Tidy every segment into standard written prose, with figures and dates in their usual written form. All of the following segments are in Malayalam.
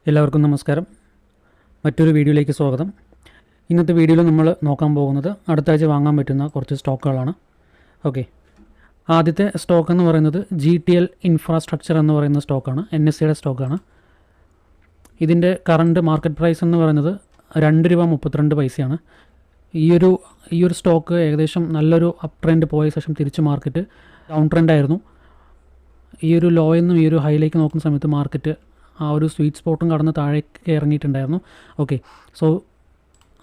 എല്ലാവർക്കും നമസ്കാരം. മറ്റൊരു വീഡിയോയിലേക്ക് സ്വാഗതം. ഇന്നത്തെ വീഡിയോയിൽ നമ്മൾ നോക്കാൻ പോകുന്നത് അടുത്ത ആഴ്ച വാങ്ങാൻ പറ്റുന്ന കുറച്ച് സ്റ്റോക്കുകളാണ്. ഓക്കെ, ആദ്യത്തെ സ്റ്റോക്ക് എന്ന് പറയുന്നത് GTL ഇൻഫ്രാസ്ട്രക്ചർ എന്ന് പറയുന്ന സ്റ്റോക്കാണ്. NSEയുടെ സ്റ്റോക്കാണ്. ഇതിൻ്റെ കറണ്ട് മാർക്കറ്റ് പ്രൈസ് എന്ന് പറയുന്നത് ₹2.32. ഈ ഒരു സ്റ്റോക്ക് ഏകദേശം നല്ലൊരു അപ് ട്രെൻഡ് പോയ ശേഷം തിരിച്ച് മാർക്കറ്റ് ഡൗൺ ട്രെൻഡായിരുന്നു. ഈ ഒരു ലോയിൽ നിന്നും ഈ ഒരു ഹൈയിലേക്ക് നോക്കുന്ന സമയത്ത് മാർക്കറ്റ് ആ ഒരു സ്വീറ്റ് സ്പോട്ടും കടന്ന് താഴേക്ക് ഇറങ്ങിയിട്ടുണ്ടായിരുന്നു. ഓക്കെ, സോ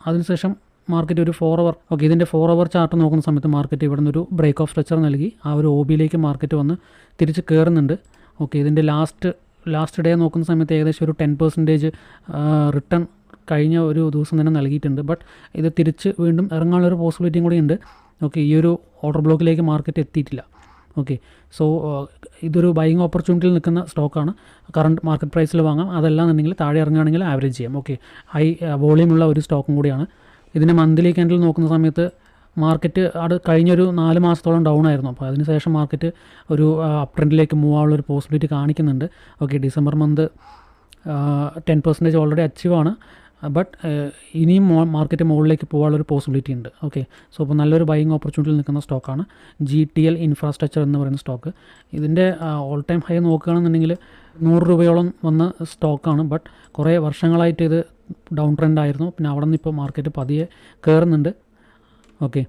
അതിനുശേഷം മാർക്കറ്റ് ഒരു 4 അവർ ഇതിൻ്റെ 4 അവർ ചാർട്ട് നോക്കുന്ന സമയത്ത് മാർക്കറ്റ് ഇവിടെ നിന്നൊരു ബ്രേക്ക് ഓഫ് സ്ട്രക്ചർ നൽകി ആ ഒരു OBയിലേക്ക് മാർക്കറ്റ് വന്ന് തിരിച്ച് കയറുന്നുണ്ട്. ഓക്കെ, ഇതിൻ്റെ ലാസ്റ്റ് ഡേ നോക്കുന്ന സമയത്ത് ഏകദേശം ഒരു 10% റിട്ടേൺ കഴിഞ്ഞ ഒരു ദിവസം തന്നെ നൽകിയിട്ടുണ്ട്. ബട്ട് ഇത് തിരിച്ച് വീണ്ടും ഇറങ്ങാനുള്ളൊരു പോസിബിലിറ്റിയും കൂടി ഉണ്ട്. ഓക്കെ, ഈ ഒരു ഓർഡർ ബ്ലോക്കിലേക്ക് മാർക്കറ്റ് എത്തിയിട്ടില്ല. ഓക്കെ, സോ ഇതൊരു ബൈയിങ് ഓപ്പർച്യൂണിറ്റിയിൽ നിൽക്കുന്ന സ്റ്റോക്കാണ്. കറണ്ട് മാർക്കറ്റ് പ്രൈസിൽ വാങ്ങാം, അതല്ലാന്നുണ്ടെങ്കിൽ താഴെ ഇറങ്ങുകയാണെങ്കിൽ ആവറേജ് ചെയ്യാം. ഓക്കെ, ഹൈ വോളിയമുള്ള ഒരു സ്റ്റോക്കും കൂടിയാണ്. ഇതിൻ്റെ മന്ത്ലി ക്യാൻഡിൽ നോക്കുന്ന സമയത്ത് മാർക്കറ്റ് കഴിഞ്ഞൊരു 4 മാസത്തോളം ഡൗൺ ആയിരുന്നു. അപ്പോൾ അതിനുശേഷം മാർക്കറ്റ് ഒരു അപ് ട്രെൻഡിലേക്ക് മൂവ് ആവാനുള്ളൊരു പോസിബിലിറ്റി കാണിക്കുന്നുണ്ട്. Okay, December month 10% already achieve ആണ്. ബട്ട് ഇനിയും മാർക്കറ്റ് മുകളിലേക്ക് പോകാനുള്ളൊരു പോസിബിലിറ്റി ഉണ്ട്. ഓക്കെ, സോ അപ്പോൾ നല്ലൊരു ബൈയിങ് ഓപ്പർച്യൂണിറ്റിയിൽ നിൽക്കുന്ന സ്റ്റോക്കാണ് GTL ഇൻഫ്രാസ്ട്രക്ചർ എന്ന് പറയുന്ന സ്റ്റോക്ക്. ഇതിൻ്റെ ഓൾ ടൈം ഹൈ നോക്കുകയാണെന്നുണ്ടെങ്കിൽ ₹100 വന്ന സ്റ്റോക്കാണ്. ബട്ട് കുറേ വർഷങ്ങളായിട്ട് ഇത് ഡൗൺ ട്രെൻഡ് ആയിരുന്നു. പിന്നെ അവിടെ നിന്ന് ഇപ്പോൾ മാർക്കറ്റ് പതിയെ കയറുന്നുണ്ട്. ഓക്കെ,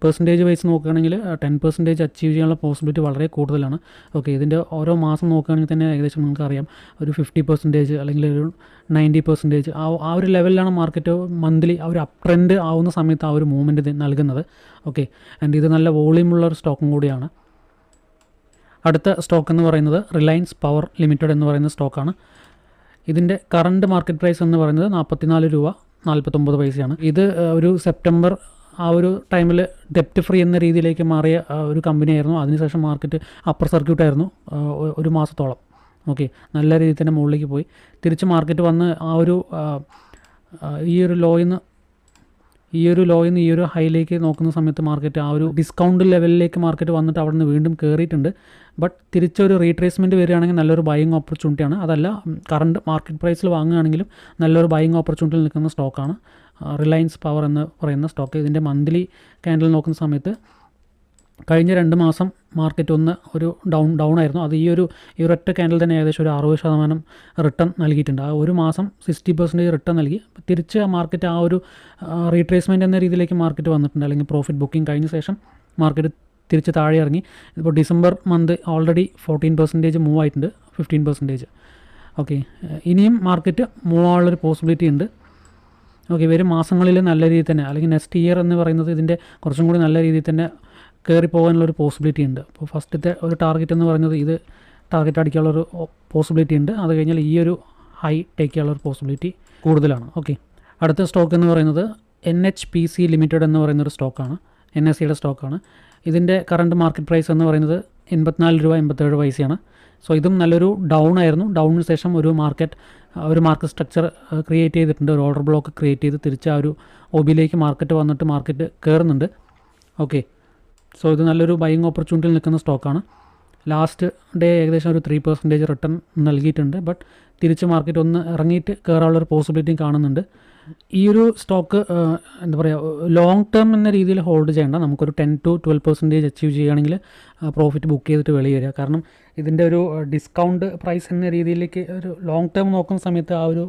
പെർസെൻറ്റേജ് വൈസ് നോക്കുകയാണെങ്കിൽ 10% അച്ചീവ് ചെയ്യാനുള്ള പോസിബിലിറ്റി വളരെ കൂടുതലാണ്. ഓക്കെ, ഇതിൻ്റെ ഓരോ മാസം നോക്കുകയാണെങ്കിൽ തന്നെ ഏകദേശം നമുക്കറിയാം ഒരു 50% അല്ലെങ്കിൽ ഒരു 90% ആ ഒരു ലെവലിലാണ് മാർക്കറ്റ് മന്ത്ലി ആ ഒരു അപ് ട്രെൻഡ് ആവുന്ന സമയത്ത് ആ ഒരു മൂവ്മെൻറ്റ് നൽകുന്നത്. ഓക്കെ, ആൻഡ് ഇത് നല്ല വോളിയമുള്ള ഒരു സ്റ്റോക്കും കൂടിയാണ്. അടുത്ത സ്റ്റോക്ക് എന്ന് പറയുന്നത് റിലയൻസ് പവർ ലിമിറ്റഡ് എന്ന് പറയുന്ന സ്റ്റോക്കാണ്. ഇതിൻ്റെ കറണ്ട് മാർക്കറ്റ് പ്രൈസ് എന്ന് പറയുന്നത് ₹44.49. ഇത് ഒരു സെപ്റ്റംബർ ആ ഒരു ടൈമിൽ ഡെപ്റ്റ് ഫ്രീ എന്ന രീതിയിലേക്ക് മാറിയ ഒരു കമ്പനിയായിരുന്നു. അതിനുശേഷം മാർക്കറ്റ് അപ്പർ സർക്യൂട്ടായിരുന്നു ഒരു മാസത്തോളം. ഓക്കെ, നല്ല രീതിയിൽ തന്നെ മുകളിലേക്ക് പോയി തിരിച്ച് മാർക്കറ്റ് വന്ന് ആ ഒരു ഈ ഒരു ലോയിൽ നിന്ന് ഈ ഒരു ഹൈയിലേക്ക് നോക്കുന്ന സമയത്ത് മാർക്കറ്റ് ആ ഒരു ഡിസ്കൗണ്ട് ലെവലിലേക്ക് മാർക്കറ്റ് വന്നിട്ട് അവിടെ നിന്ന് വീണ്ടും കയറിയിട്ടുണ്ട്. ബട്ട് തിരിച്ചൊരു റീട്രേസ്മെൻറ്റ് വരികയാണെങ്കിൽ നല്ലൊരു ബൈയിങ് ഓപ്പർച്യൂണിറ്റിയാണ്. അതല്ല കറണ്ട് മാർക്കറ്റ് പ്രൈസിൽ വാങ്ങുകയാണെങ്കിലും നല്ലൊരു ബൈയിങ് ഓപ്പർച്യൂണിറ്റിയിൽ നിൽക്കുന്ന സ്റ്റോക്കാണ് റിലയൻസ് പവർ എന്ന് പറയുന്ന സ്റ്റോക്ക്. ഇതിൻ്റെ മന്ത്ലി ക്യാൻഡിൽ നോക്കുന്ന സമയത്ത് കഴിഞ്ഞ 2 മാസം മാർക്കറ്റ് ഒരു ഡൗൺ ആയിരുന്നു. അത് ഈ ഒരൊറ്റ ക്യാൻഡിൽ തന്നെ ഏകദേശം ഒരു 60% റിട്ടേൺ നൽകിയിട്ടുണ്ട്. ആ ഒരു മാസം 60% റിട്ടേൺ നൽകി തിരിച്ച് മാർക്കറ്റ് ആ ഒരു റീട്രേസ്മെൻറ്റ് എന്ന രീതിയിലേക്ക് മാർക്കറ്റ് വന്നിട്ടുണ്ട്. അല്ലെങ്കിൽ പ്രോഫിറ്റ് ബുക്കിംഗ് കഴിഞ്ഞ ശേഷം മാർക്കറ്റ് തിരിച്ച് താഴെ ഇറങ്ങി. ഇപ്പോൾ ഡിസംബർ മന്ത് ഓൾറെഡി 14% മൂവ് ആയിട്ടുണ്ട്, 15%. ഓക്കെ, ഇനിയും മാർക്കറ്റ് മൂവ് ആവാനുള്ളൊരു പോസിബിലിറ്റി ഉണ്ട്. ഓക്കെ, വരും മാസങ്ങളിൽ നല്ല രീതിയിൽ തന്നെ അല്ലെങ്കിൽ നെക്സ്റ്റ് ഇയർ എന്ന് പറയുന്നത് ഇതിൻ്റെ കുറച്ചും കൂടി നല്ല രീതിയിൽ തന്നെ കയറി പോകാനുള്ളൊരു പോസിബിലിറ്റി ഉണ്ട്. അപ്പോൾ ഫസ്റ്റത്തെ ഒരു ടാർഗറ്റ് എന്ന് പറയുന്നത് ഇത് ടാർഗറ്റ് അടിക്കാനുള്ളൊരു പോസിബിലിറ്റി ഉണ്ട്. അത് കഴിഞ്ഞാൽ ഈ ഒരു ഹൈ ടേക്ക് ചെയ്യാനുള്ളൊരു പോസിബിലിറ്റി കൂടുതലാണ്. ഓക്കെ, അടുത്ത സ്റ്റോക്ക് എന്ന് പറയുന്നത് NHPC ലിമിറ്റഡ് എന്ന് പറയുന്നൊരു സ്റ്റോക്കാണ്. NSEയുടെ സ്റ്റോക്കാണ്. ഇതിൻ്റെ കറണ്ട് മാർക്കറ്റ് പ്രൈസ് എന്ന് പറയുന്നത് ₹84.87. സോ ഇതും നല്ലൊരു ഡൗൺ ആയിരുന്നു. ഡൗണിന് ശേഷം ഒരു മാർക്കറ്റ് സ്ട്രക്ചർ ക്രിയേറ്റ് ചെയ്തിട്ടുണ്ട്. ഒരു ഓർഡർ ബ്ലോക്ക് ക്രിയേറ്റ് ചെയ്ത് തിരിച്ച് ആ ഒരു OBയിലേക്ക് മാർക്കറ്റ് വന്നിട്ട് മാർക്കറ്റ് കയറുന്നുണ്ട്. ഓക്കെ, സോ ഇത് നല്ലൊരു ബൈയിങ് ഓപ്പർച്യൂണിറ്റിയിൽ നിൽക്കുന്ന സ്റ്റോക്കാണ്. ലാസ്റ്റ് ഡേ ഏകദേശം ഒരു 3% റിട്ടേൺ നൽകിയിട്ടുണ്ട്. ബട്ട് തിരിച്ച് മാർക്കറ്റ് ഒന്ന് ഇറങ്ങിയിട്ട് കയറാനുള്ളൊരു പോസിബിലിറ്റിയും കാണുന്നുണ്ട്. ഈ ഒരു സ്റ്റോക്ക് എന്താ പറയുക, ലോങ് ടേം എന്ന രീതിയിൽ ഹോൾഡ് ചെയ്യേണ്ട. നമുക്കൊരു 10 to 12% അച്ചീവ് ചെയ്യുകയാണെങ്കിൽ പ്രോഫിറ്റ് ബുക്ക് ചെയ്തിട്ട് വെളിയിൽ വരിക. കാരണം ഇതിൻ്റെ ഒരു ഡിസ്കൗണ്ട് പ്രൈസ് എന്ന രീതിയിലേക്ക് ഒരു ലോങ് ടേം നോക്കുന്ന സമയത്ത് ആ ഒരു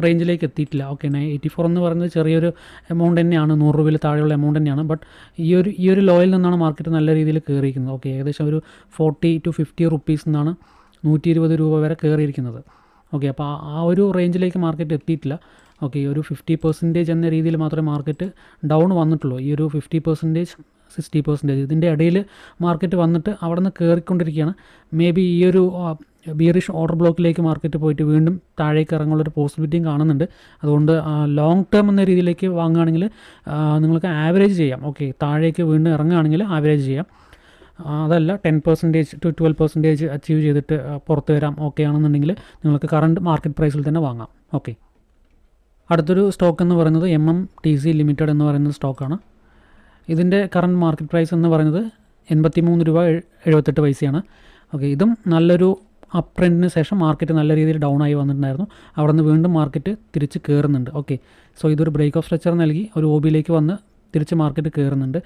റേഞ്ചിലേക്ക് എത്തിയിട്ടില്ല. ഓക്കെ, 84 എന്ന് പറയുന്നത് ചെറിയൊരു എമൗണ്ട് തന്നെയാണ്, ₹100 താഴെയുള്ള എമൗണ്ട് തന്നെയാണ്. ബട്ട് ഈ ഒരു ലോയിൽ നിന്നാണ് മാർക്കറ്റ് നല്ല രീതിയിൽ കയറിയിരിക്കുന്നത്. ഓക്കെ, ഏകദേശം ഒരു 40 to 50 റുപ്പീസ് നിന്നാണ് ₹120 വരെ കയറിയിരിക്കുന്നത്. ഓക്കെ, അപ്പോൾ ആ ഒരു റേഞ്ചിലേക്ക് മാർക്കറ്റ് എത്തിയിട്ടില്ല. ഓക്കെ, ഈ ഒരു 50% എന്ന രീതിയിൽ മാത്രമേ മാർക്കറ്റ് ഡൗൺ വന്നിട്ടുള്ളൂ. ഈ ഒരു 50%, 60% ഇതിൻ്റെ ഇടയിൽ മാർക്കറ്റ് വന്നിട്ട് അവിടെ നിന്ന് കയറിക്കൊണ്ടിരിക്കുകയാണ്. മേ ബി ഈ ഒരു ബിയറിഷ് ഓർഡർ ബ്ലോക്കിലേക്ക് മാർക്കറ്റ് പോയിട്ട് വീണ്ടും താഴേക്ക് ഇറങ്ങാനുള്ളൊരു പോസിബിലിറ്റിയും കാണുന്നുണ്ട്. അതുകൊണ്ട് ലോങ് ടേം എന്ന രീതിയിലേക്ക് വാങ്ങുകയാണെങ്കിൽ നിങ്ങൾക്ക് ആവറേജ് ചെയ്യാം. ഓക്കെ, താഴേക്ക് വീണ്ടും ഇറങ്ങുകയാണെങ്കിൽ ആവറേജ് ചെയ്യാം. അതല്ല 10% to 12% അച്ചീവ് ചെയ്തിട്ട് പുറത്ത് വരാം ഓക്കെ ആണെന്നുണ്ടെങ്കിൽ നിങ്ങൾക്ക് കറണ്ട് മാർക്കറ്റ് പ്രൈസിൽ തന്നെ വാങ്ങാം. ഓക്കെ, അടുത്തൊരു സ്റ്റോക്ക് എന്ന് പറയുന്നത് MMTC ലിമിറ്റഡ് എന്ന് പറയുന്ന സ്റ്റോക്കാണ്. ഇതിൻ്റെ കറണ്ട് മാർക്കറ്റ് പ്രൈസ് എന്ന് പറയുന്നത് ₹83.78. ഓക്കെ, ഇതും നല്ലൊരു അപ്പ് ട്രെൻഡിന് ശേഷം മാർക്കറ്റ് നല്ല രീതിയിൽ ഡൗൺ ആയി വന്നിട്ടുണ്ടായിരുന്നു. അവിടെ നിന്ന് വീണ്ടും മാർക്കറ്റ് തിരിച്ച് കയറുന്നുണ്ട്. ഓക്കെ, സോ ഇതൊരു ബ്രേക്ക് ഓഫ് സ്ട്രക്ചർ നൽകി ഒരു OBയിലേക്ക് വന്ന് തിരിച്ച് മാർക്കറ്റ് കയറുന്നുണ്ട്.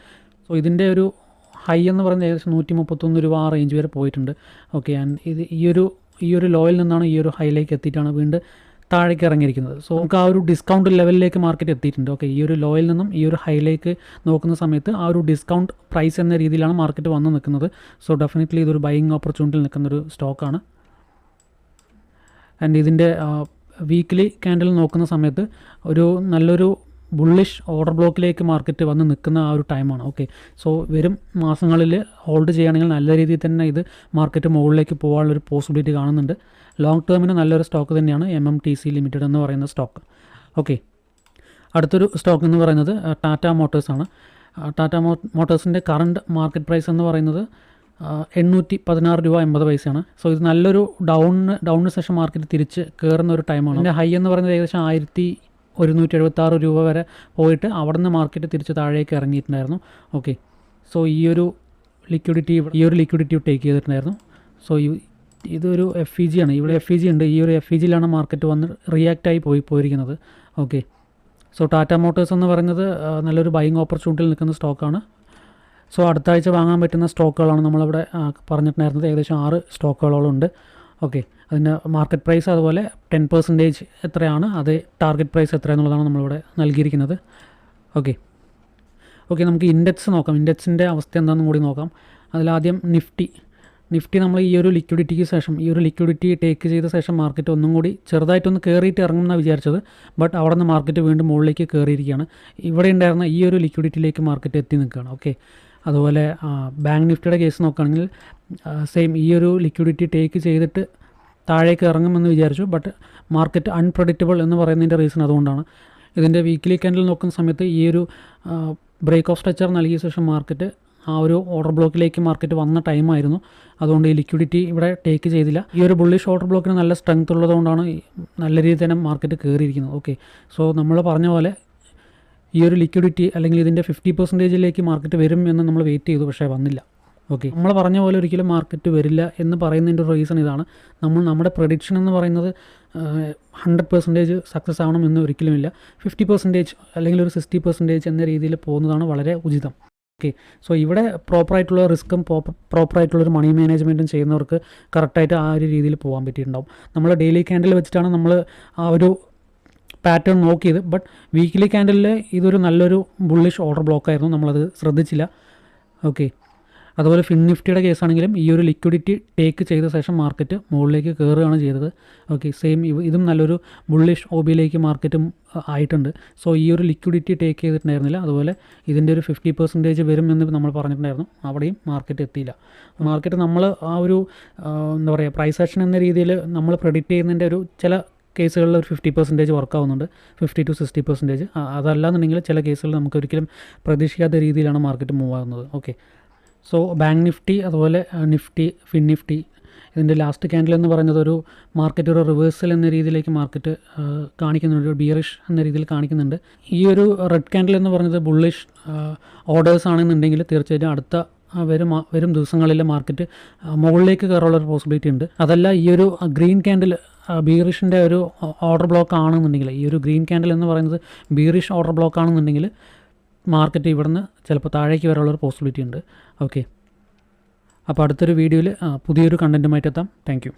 സോ ഇതിൻ്റെ ഒരു ഹൈ എന്ന് പറയുന്നത് ഏകദേശം 131 രൂപ ആ റേഞ്ച് വരെ പോയിട്ടുണ്ട്. ഓക്കെ, ആൻഡ് ഇത് ഈ ഒരു ലോയിൽ നിന്നാണ് ഈ ഒരു ഹൈയിലേക്ക് എത്തിയിട്ടാണ് വീണ്ടും താഴേക്ക് ഇറങ്ങിയിരിക്കുന്നത്. സോ നമുക്ക് ആ ഒരു ഡിസ്കൗണ്ട് ലെവലിലേക്ക് മാർക്കറ്റ് എത്തിയിട്ടുണ്ട്. ഓക്കെ, ഈ ഒരു ലോയിൽ നിന്നും ഈ ഒരു ഹൈയിലേക്ക് നോക്കുന്ന സമയത്ത് ആ ഒരു ഡിസ്കൗണ്ട് പ്രൈസ് എന്ന രീതിയിലാണ് മാർക്കറ്റ് വന്ന് നിൽക്കുന്നത്. സോ ഡെഫിനറ്റ്ലി ഇതൊരു ബൈയിങ് ഓപ്പർച്യൂണിറ്റിയിൽ നിൽക്കുന്നൊരു സ്റ്റോക്കാണ്. ആൻഡ് ഇതിൻ്റെ വീക്ക്ലി ക്യാൻഡിൽ നോക്കുന്ന സമയത്ത് ഒരു നല്ലൊരു ബുള്ളിഷ് ഓർഡർ ബ്ലോക്കിലേക്ക് മാർക്കറ്റ് വന്ന് നിൽക്കുന്ന ആ ഒരു ടൈമാണ്. ഓക്കെ, സോ വരും മാസങ്ങളിൽ ഹോൾഡ് ചെയ്യുകയാണെങ്കിൽ നല്ല രീതിയിൽ തന്നെ ഇത് മാർക്കറ്റ് മുകളിലേക്ക് പോകാനുള്ളൊരു പോസിബിലിറ്റി കാണുന്നുണ്ട്. ലോങ് ടേമിന് നല്ലൊരു സ്റ്റോക്ക് തന്നെയാണ് MMTC ലിമിറ്റഡ് എന്ന് പറയുന്ന സ്റ്റോക്ക്. ഓക്കെ, അടുത്തൊരു സ്റ്റോക്ക് എന്ന് പറയുന്നത് ടാറ്റ മോട്ടോഴ്സാണ്. ടാറ്റ മോട്ടോഴ്സിൻ്റെ കറണ്ട് മാർക്കറ്റ് പ്രൈസ് എന്ന് പറയുന്നത് 816 രൂപ 80 പൈസയാണ്. സോ ഇത് നല്ലൊരു ഡൗണിന് ശേഷം മാർക്കറ്റ് തിരിച്ച് കയറുന്ന ഒരു ടൈമാണ്. ഇതിൻ്റെ ഹൈ എന്ന് പറയുന്നത് ഏകദേശം 1176 രൂപ വരെ പോയിട്ട് അവിടെ നിന്ന് മാർക്കറ്റ് തിരിച്ച് താഴേക്ക് ഇറങ്ങിയിട്ടുണ്ടായിരുന്നു. ഓക്കെ, സോ ഈ ഒരു ലിക്വിഡിറ്റി ടേക്ക് ചെയ്തിട്ടുണ്ടായിരുന്നു. സോ ഇതൊരു FEG ആണ്. ഇവിടെ FEG ഉണ്ട്. ഈ ഒരു FEGയിലാണ് മാർക്കറ്റ് വന്ന് റിയാക്റ്റ് ആയി പോയിരിക്കുന്നത്. ഓക്കെ, സോ ടാറ്റ മോട്ടോഴ്സ് എന്ന് പറയുന്നത് നല്ലൊരു ബൈയിങ് ഓപ്പർച്യൂണിറ്റിയിൽ നിൽക്കുന്ന സ്റ്റോക്കാണ്. സോ അടുത്ത ആഴ്ച വാങ്ങാൻ പറ്റുന്ന സ്റ്റോക്കുകളാണ് നമ്മളിവിടെ പറഞ്ഞിട്ടുണ്ടായിരുന്നത്. ഏകദേശം 6 സ്റ്റോക്കുകളോളം ഉണ്ട്. ഓക്കെ, അതിൻ്റെ മാർക്കറ്റ് പ്രൈസ് അതുപോലെ 10% എത്രയാണ്, അത് ടാർഗറ്റ് പ്രൈസ് എത്രയാണെന്നുള്ളതാണ് നമ്മളിവിടെ നൽകിയിരിക്കുന്നത്. ഓക്കെ, നമുക്ക് ഇൻഡെക്സ് നോക്കാം. ഇൻഡെക്സിൻ്റെ അവസ്ഥ എന്താണെന്നും കൂടി നോക്കാം. അതിലാദ്യം നിഫ്റ്റി നമ്മൾ ഈ ഒരു ലിക്വിഡിറ്റിക്ക് ശേഷം ഈ ഒരു ലിക്വിഡിറ്റി ടേക്ക് ചെയ്ത ശേഷം മാർക്കറ്റ് ഒന്നും കൂടി ചെറുതായിട്ടൊന്ന് കയറിയിട്ട് ഇറങ്ങുമെന്നാണ് വിചാരിച്ചത്. ബട്ട് അവിടെ നിന്ന് മാർക്കറ്റ് വീണ്ടും മുകളിലേക്ക് കയറിയിരിക്കുകയാണ്. ഇവിടെ ഉണ്ടായിരുന്ന ഈ ഒരു ലിക്വിഡിറ്റിയിലേക്ക് മാർക്കറ്റ് എത്തി നിൽക്കുകയാണ്. ഓക്കെ, അതുപോലെ ബാങ്ക് നിഫ്റ്റിയുടെ കേസ് നോക്കുകയാണെങ്കിൽ സെയിം ഈ ഒരു ലിക്വിഡിറ്റി ടേക്ക് ചെയ്തിട്ട് താഴേക്ക് ഇറങ്ങുമെന്ന് വിചാരിച്ചു. ബട്ട് മാർക്കറ്റ് അൺപ്രഡിക്റ്റബിൾ എന്ന് പറയുന്നതിൻ്റെ റീസൺ അതുകൊണ്ടാണ്. ഇതിൻ്റെ വീക്ക്ലി ക്യാൻഡിൽ നോക്കുന്ന സമയത്ത് ഈ ഒരു ബ്രേക്ക് ഓഫ് സ്ട്രക്ചർ നൽകിയ ശേഷം മാർക്കറ്റ് ആ ഒരു ഓർഡർ ബ്ലോക്കിലേക്ക് മാർക്കറ്റ് വന്ന ടൈമായിരുന്നു. അതുകൊണ്ട് ഈ ലിക്വിഡിറ്റി ഇവിടെ ടേക്ക് ചെയ്തില്ല. ഈ ഒരു ബുള്ളിഷ് ഓർഡർ ബ്ലോക്കിന് നല്ല സ്ട്രെങ്ത് ഉള്ളതുകൊണ്ടാണ് നല്ല രീതിയിൽ തന്നെ മാർക്കറ്റ് കയറിയിരിക്കുന്നത്. ഓക്കെ, സോ നമ്മൾ പറഞ്ഞ പോലെ ഈ ഒരു ലിക്വിഡിറ്റി അല്ലെങ്കിൽ ഇതിൻ്റെ 50%ലേക്ക് മാർക്കറ്റ് വരും എന്ന് നമ്മൾ വെയിറ്റ് ചെയ്തു, പക്ഷേ വന്നില്ല. ഓക്കെ, നമ്മൾ പറഞ്ഞ പോലെ ഒരിക്കലും മാർക്കറ്റ് വരില്ല എന്ന് പറയുന്നതിൻ്റെ ഒരു റീസൺ ഇതാണ്. നമ്മുടെ പ്രഡിക്ഷൻ എന്ന് പറയുന്നത് 100% സക്സസ് ആവണം എന്ന് ഒരിക്കലുമില്ല. 50% അല്ലെങ്കിൽ ഒരു 60% എന്ന രീതിയിൽ പോകുന്നതാണ് വളരെ ഉചിതം. ഓക്കെ, സോ ഇവിടെ പ്രോപ്പറായിട്ടുള്ള റിസ്ക്കും പ്രോപ്പറായിട്ടുള്ളൊരു മണി മാനേജ്മെൻറ്റും ചെയ്യുന്നവർക്ക് കറക്റ്റായിട്ട് ആ ഒരു രീതിയിൽ പോകാൻ പറ്റിയിട്ടുണ്ടാവും. നമ്മൾ ഡെയിലി ക്യാൻഡിൽ വെച്ചിട്ടാണ് നമ്മൾ ആ ഒരു പാറ്റേൺ നോക്കിയത്. ബട്ട് വീക്ക്ലി ക്യാൻഡിലിൽ ഇതൊരു നല്ലൊരു ബുള്ളിഷ് ഓർഡർ ബ്ലോക്കായിരുന്നു, നമ്മളത് ശ്രദ്ധിച്ചില്ല. ഓക്കെ, അതുപോലെ നിഫ്റ്റിയുടെ കേസാണെങ്കിലും ഈ ഒരു ലിക്വിഡിറ്റി ടേക്ക് ചെയ്ത ശേഷം മാർക്കറ്റ് മുകളിലേക്ക് കയറുകയാണ് ചെയ്തത്. ഓക്കെ, സെയിം ഇതും നല്ലൊരു ബുള്ളിഷ് OBയിലേക്ക് മാർക്കറ്റും ആയിട്ടുണ്ട്. സോ ഈ ഒരു ലിക്വിഡിറ്റി ടേക്ക് ചെയ്തിട്ടുണ്ടായിരുന്നില്ല. അതുപോലെ ഇതിൻ്റെ ഒരു 50% വരും എന്ന് നമ്മൾ പറഞ്ഞിട്ടുണ്ടായിരുന്നു. അവിടെയും മാർക്കറ്റ് എത്തിയില്ല. മാർക്കറ്റ് നമ്മൾ ആ ഒരു എന്താ പറയുക പ്രൈസ് ആക്ഷൻ എന്ന രീതിയിൽ നമ്മൾ പ്രെഡിക്റ്റ് ചെയ്യുന്നതിൻ്റെ ഒരു ചില കേസുകളിൽ ഒരു 50% വർക്കാവുന്നുണ്ട്, 50 to 60%. അതല്ലാന്നുണ്ടെങ്കിൽ ചില കേസുകളിൽ നമുക്ക് ഒരിക്കലും പ്രതീക്ഷിക്കാത്ത രീതിയിലാണ് മാർക്കറ്റ് മൂവ് ആകുന്നത്. ഓക്കെ, സോ ബാങ്ക് നിഫ്റ്റി അതുപോലെ നിഫ്റ്റി ഇതിൻ്റെ ലാസ്റ്റ് ക്യാൻഡിൽ എന്ന് പറയുന്നത് ഒരു മാർക്കറ്റ് ഒരു റിവേഴ്സൽ എന്ന രീതിയിലേക്ക് മാർക്കറ്റ് കാണിക്കുന്നുണ്ട്, ഒരു ബിയറിഷ് എന്ന രീതിയിൽ കാണിക്കുന്നുണ്ട്. ഈ ഒരു റെഡ് ക്യാൻഡിൽ എന്ന് പറയുന്നത് ബുള്ളിഷ് ഓർഡേഴ്സ് ആണെന്നുണ്ടെങ്കിൽ തീർച്ചയായിട്ടും അടുത്ത വരും ദിവസങ്ങളിൽ മാർക്കറ്റ് മുകളിലേക്ക് കയറാനുള്ള ഒരു പോസിബിലിറ്റി ഉണ്ട്. അതല്ല ഈ ഒരു ഗ്രീൻ ക്യാൻഡിൽ ബീറിഷിൻ്റെ ഒരു ഓർഡർ ബ്ലോക്ക് ആണെന്നുണ്ടെങ്കിൽ, ഈ ഒരു ഗ്രീൻ ക്യാൻഡിൽ എന്ന് പറയുന്നത് ബീറിഷ് ഓർഡർ ബ്ലോക്ക് ആണെന്നുണ്ടെങ്കിൽ മാർക്കറ്റ് ഇവിടുന്ന് ചിലപ്പോൾ താഴേക്ക് വരാനുള്ളൊരു പോസിബിലിറ്റി ഉണ്ട്. ഓക്കെ, അപ്പോൾ അടുത്തൊരു വീഡിയോയിൽ പുതിയൊരു കണ്ടൻറ്റുമായിട്ട് എത്താം. Thank you.